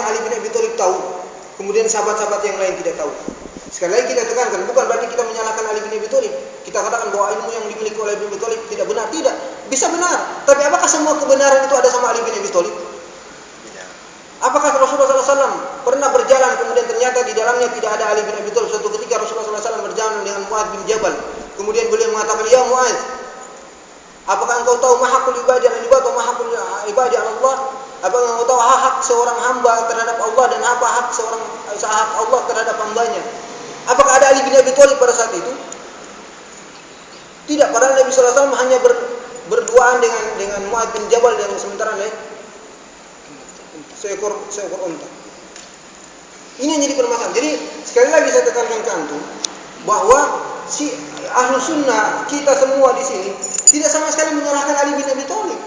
Ali bin Abi Thalib tahu, kemudian sahabat-sahabat yang lain tidak tahu. Sekali lagi kita tekankan, bukan berarti kita menyalahkan Ali bin Abi Thalib. Kita katakan bahwa ilmu yang dimiliki oleh Ali bin Abi Thalib tidak benar, tidak. Bisa benar, tapi apakah semua kebenaran itu ada sama Ali bin Abi Thalib? Apakah Rasulullah SAW pernah berjalan kemudian ternyata di dalamnya tidak ada Ali bin Abi Thalib? Suatu ketika Rasulullah SAW berjalan dengan Mu'adz bin Jabal, kemudian beliau mengatakan, "Ya Mu'adz, apakah engkau tahu mahakul ibadah dan ibadah mahakul ibadah Allah? Apakah engkau tahu hak seorang hamba terhadap Allah dan apa hak Allah terhadap hambanya?" Apakah ada Ali bin Abi Thalib pada saat itu? Tidak. Padahal Nabi SAW hanya berduaan dengan Mu'adz bin Jabal yang sementara naik seekor unta. Ini yang jadi permasalahan. Jadi sekali lagi saya tekankan ke antum bahwa si ahlu sunnah kita semua di sini tidak sama sekali menyalahkan Ali bin Abi Thalib.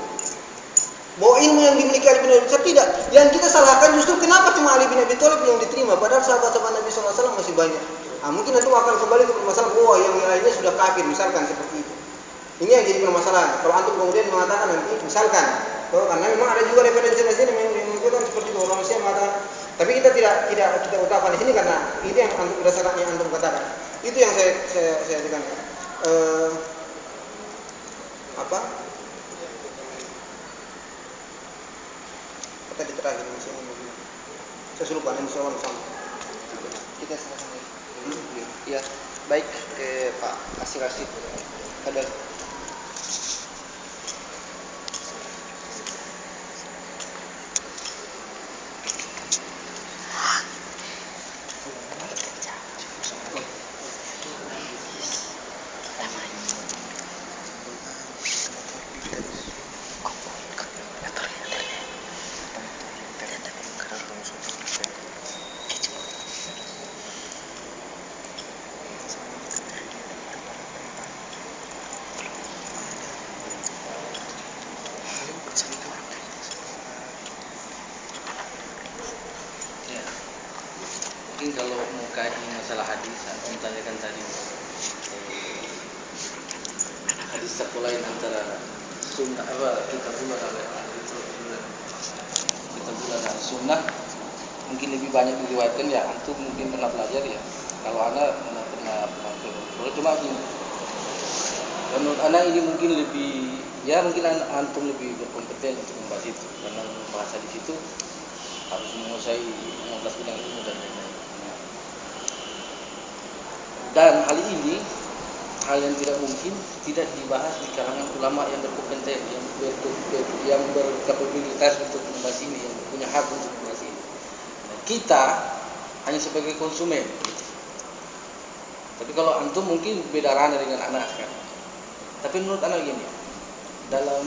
Bahwa ilmu yang dimiliki Ali bin Abi Thalib tidak. Yang kita salahkan justru kenapa cuma Ali bin Abi Thalib yang diterima, padahal sahabat-sahabat Nabi SAW masih banyak. Nah, mungkin nanti akan kembali ke permasalahan bahwa yang lainnya sudah kafir, misalkan seperti itu. Ini yang jadi permasalahan. Kalau antum kemudian mengatakan nanti, misalkan, karena memang ada juga referensi yang menunjukkan seperti itu, orang Syiah mengatakan, tapi kita tidak utarakan di sini karena itu yang berdasarkan yang antum katakan. Itu yang saya tekankan. Apa tadi terakhir masih ini? Saya lupa nanti soal sama. Kita sama-sama. Ya, baik, Pak Rasid. Ada mungkin kalau mau kaji masalah hadis, antum tanyakan tadi hadis terpulain antara sunnah kitabullah dan sunnah mungkin lebih banyak diriwayatkan ya. Antum mungkin pernah belajar ya. Kalau anak pernah kalau cuma gini, menurut anak ini mungkin lebih ya, mungkin antum lebih berkompeten untuk membahas itu karena bahasa di situ harus menguasai 15 bidang ilmu dan lain-lain. Dan hal ini hal yang tidak mungkin tidak dibahas di kalangan ulama yang berkompeten, yang berkapabilitas untuk membahas ini, yang punya hak untuk membahas ini. Nah, kita hanya sebagai konsumen. Tapi kalau antum mungkin beda ranah dengan anak kan. Tapi menurut anak gini, dalam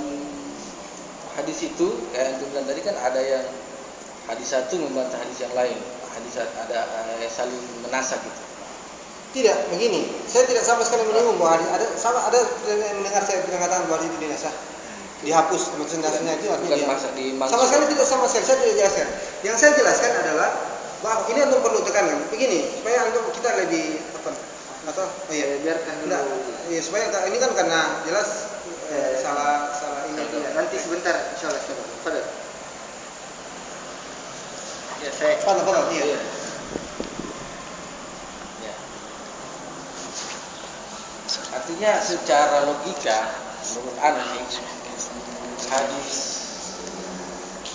hadis itu kayak antum bilang tadi kan ada yang hadis satu membantah hadis yang lain, hadis ada saling menasak gitu. Tidak, begini. Saya tidak sama sekali menyinggung bahwa ada yang mendengar saya mengatakan bahwa itu dinasah, dihapus maksudnya itu artinya sama sekali tidak sama sekali. Saya tidak jelaskan. Yang saya jelaskan adalah bahwa ini antum perlu tekankan. Begini, supaya antum kita lebih biarkan dulu. Iya, supaya ini kan karena jelas salah ini. Nanti sebentar insyaallah. Pada. Ya, saya. Pada, iya. Artinya secara logika menurut anak hadis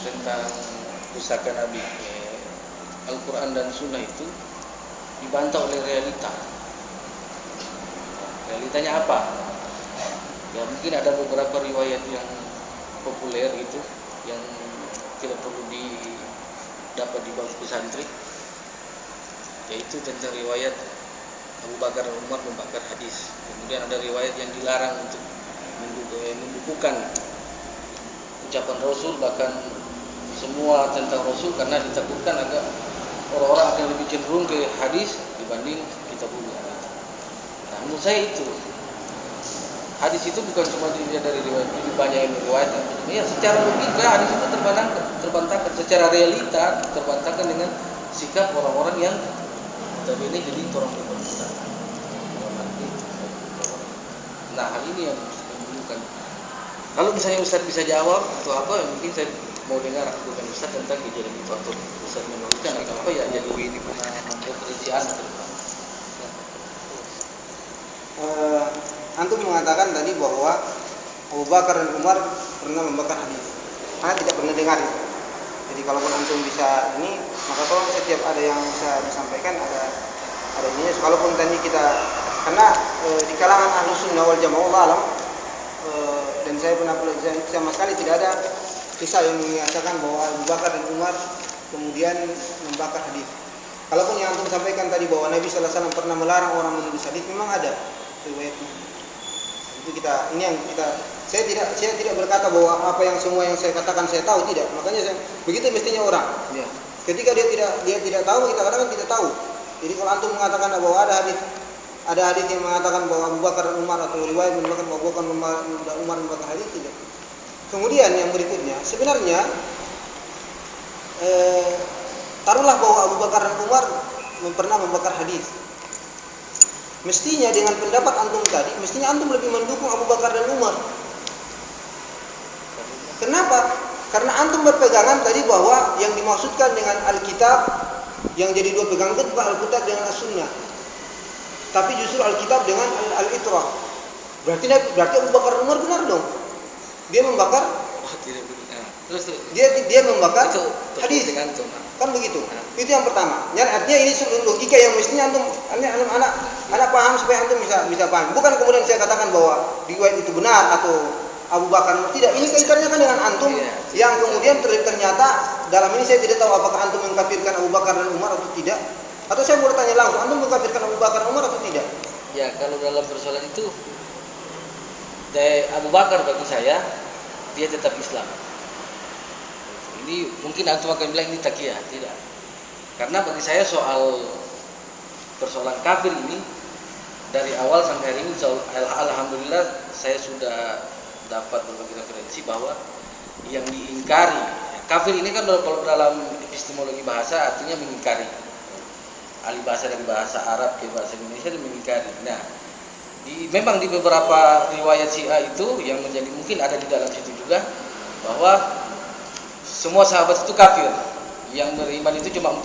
tentang pusaka Nabi Al-Quran dan Sunnah itu dibantah oleh realita. Realitanya apa? Ya mungkin ada beberapa riwayat yang populer gitu yang tidak perlu dapat di bangku santri, yaitu tentang riwayat Abu Bakar dan Umar membakar hadis. Kemudian ada riwayat yang dilarang untuk membukukan ucapan Rasul, bahkan semua tentang Rasul, karena ditakutkan agak orang-orang akan lebih cenderung ke hadis dibanding kitabullah. Nah, menurut saya itu hadis itu bukan cuma dilihat dari riwayat, lebih banyak yang riwayatkan. Ya, secara logika hadis itu terbantahkan, secara realita terbantahkan dengan sikap orang-orang yang tapi ini jadi orang berpendapat. Nah, hal ini yang membingungkan. Kalau misalnya Ustaz bisa jawab atau apa, mungkin saya mau dengar argumen Ustaz tentang kejadian itu, atau Ustaz menuliskan atau apa ya, jadi ini membuat perincian ke depan. Antum mengatakan tadi bahwa Abu Bakar dan Umar pernah membakar hadis. Saya tidak pernah dengar itu. Jadi kalaupun antum bisa ini, maka tolong setiap ada yang bisa disampaikan, ada ininya. Kalaupun tadi kita, karena di kalangan Ahlus Sunnah wal Jamaah alam, dan saya pernah pelajari, sama sekali tidak ada kisah yang menyatakan bahwa Abu Bakar dan Umar kemudian membakar hadis. Kalaupun yang antum sampaikan tadi bahwa Nabi sallallahu alaihi wasallam pernah melarang orang menulis hadis, memang ada riwayatnya. Itu ini yang saya tidak berkata bahwa apa yang semua yang saya katakan saya tahu, tidak. Makanya begitu mestinya orang. Ya. Ketika dia tidak tahu, kita katakan tidak tahu. Jadi kalau antum mengatakan bahwa ada hadis yang mengatakan bahwa Abu Bakar dan Umar, atau riwayat mengatakan bahwa Abu Bakar dan Umar membakar hadis, tidak. Kemudian yang berikutnya, sebenarnya taruhlah bahwa Abu Bakar dan Umar pernah membakar hadis. Mestinya dengan pendapat antum tadi, mestinya antum lebih mendukung Abu Bakar dan Umar. Kenapa? Karena antum berpegangan tadi bahwa yang dimaksudkan dengan Alkitab, yang jadi dua pegangan itu bukan Alkitab dengan As-Sunnah, tapi justru Alkitab dengan Al-Itrah. Berarti Abu Bakar dan Umar benar dong. Dia membakar. Dia membakar hadis. Kan begitu. Itu yang pertama. Yang artinya ini logika yang mestinya anak paham supaya antum bisa paham. Bukan kemudian saya katakan bahwa riwayat itu benar atau Abu Bakar, tidak. Ini kaitannya kan dengan antum yang kemudian ternyata dalam ini saya tidak tahu apakah antum mengkafirkan Abu Bakar dan Umar atau tidak. Atau saya mau tanya langsung, antum mengkafirkan Abu Bakar dan Umar atau tidak? Ya, kalau dalam persoalan itu Abu Bakar bagi saya dia tetap Islam. Ini mungkin antum akan bilang ini takiyah, tidak. Karena bagi saya soal persoalan kafir ini dari awal sampai hari ini, alhamdulillah saya sudah dapat berbagai referensi bahwa yang diingkari kafir ini kan kalau dalam epistemologi bahasa artinya mengingkari. Alih bahasa dari bahasa Arab ke bahasa Indonesia dan mengingkari. Nah, memang di beberapa riwayat Syiah itu yang menjadi mungkin ada di dalam situ juga bahwa semua sahabat itu kafir. Yang beriman itu cuma 4.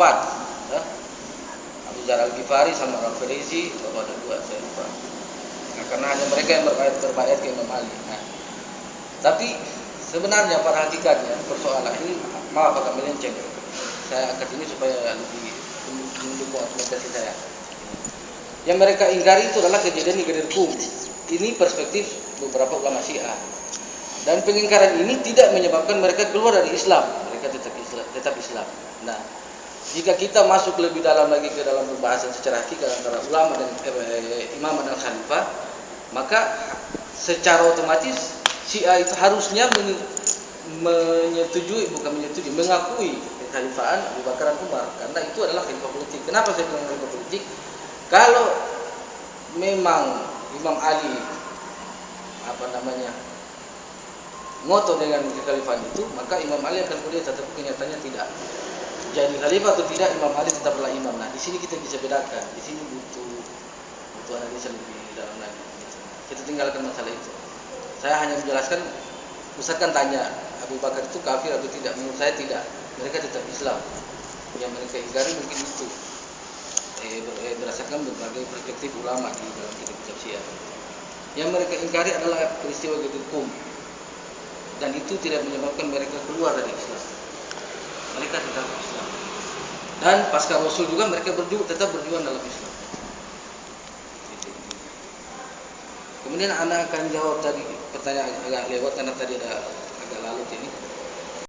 Abu Dzar Al-Ghifari sama Al-Farizi, bahwa ada 2 saya lupa. Nah, karena hanya mereka yang berbayat ke Imam Ali. Nah, tapi sebenarnya pada hakikatnya persoalan ini, maaf agak melenceng. Saya angkat ini supaya lebih mendukung argumentasi saya. Yang mereka ingkari itu adalah kejadian di Ghadir Qum. Ini perspektif beberapa ulama Syiah. Dan pengingkaran ini tidak menyebabkan mereka keluar dari Islam. Mereka tetap Islam. Nah, jika kita masuk lebih dalam lagi ke dalam pembahasan secara hakikat antara ulama dan imam dan khalifah, maka secara otomatis Syiah itu harusnya mengakui kekhalifahan Abu Bakar dan Umar, karena itu adalah khalifah politik. Kenapa saya bilang khalifah politik? Kalau memang Imam Ali ngotot dengan kekhalifahan itu, maka Imam Ali akan mulia, tetapi kenyataannya tidak. Jadi khalifah atau tidak, Imam Ali tetaplah imam. Nah, di sini kita bisa bedakan. Di sini butuh analisa lebih dalam lagi. Kita tinggalkan masalah itu. Saya hanya menjelaskan, Ustaz kan tanya, Abu Bakar itu kafir atau tidak? Menurut saya tidak. Mereka tetap Islam. Yang mereka ingkari mungkin itu berdasarkan berbagai perspektif ulama di dalam kitab-kitab Syiah. Yang mereka ingkari adalah peristiwa Ghadir Qum. Dan itu tidak menyebabkan mereka keluar dari Islam. Mereka tetap Islam. Dan pasca Rasul juga mereka tetap berjuang dalam Islam. Kemudian anak akan jawab tadi pertanyaan agak lewat karena tadi ada agak lalut ini.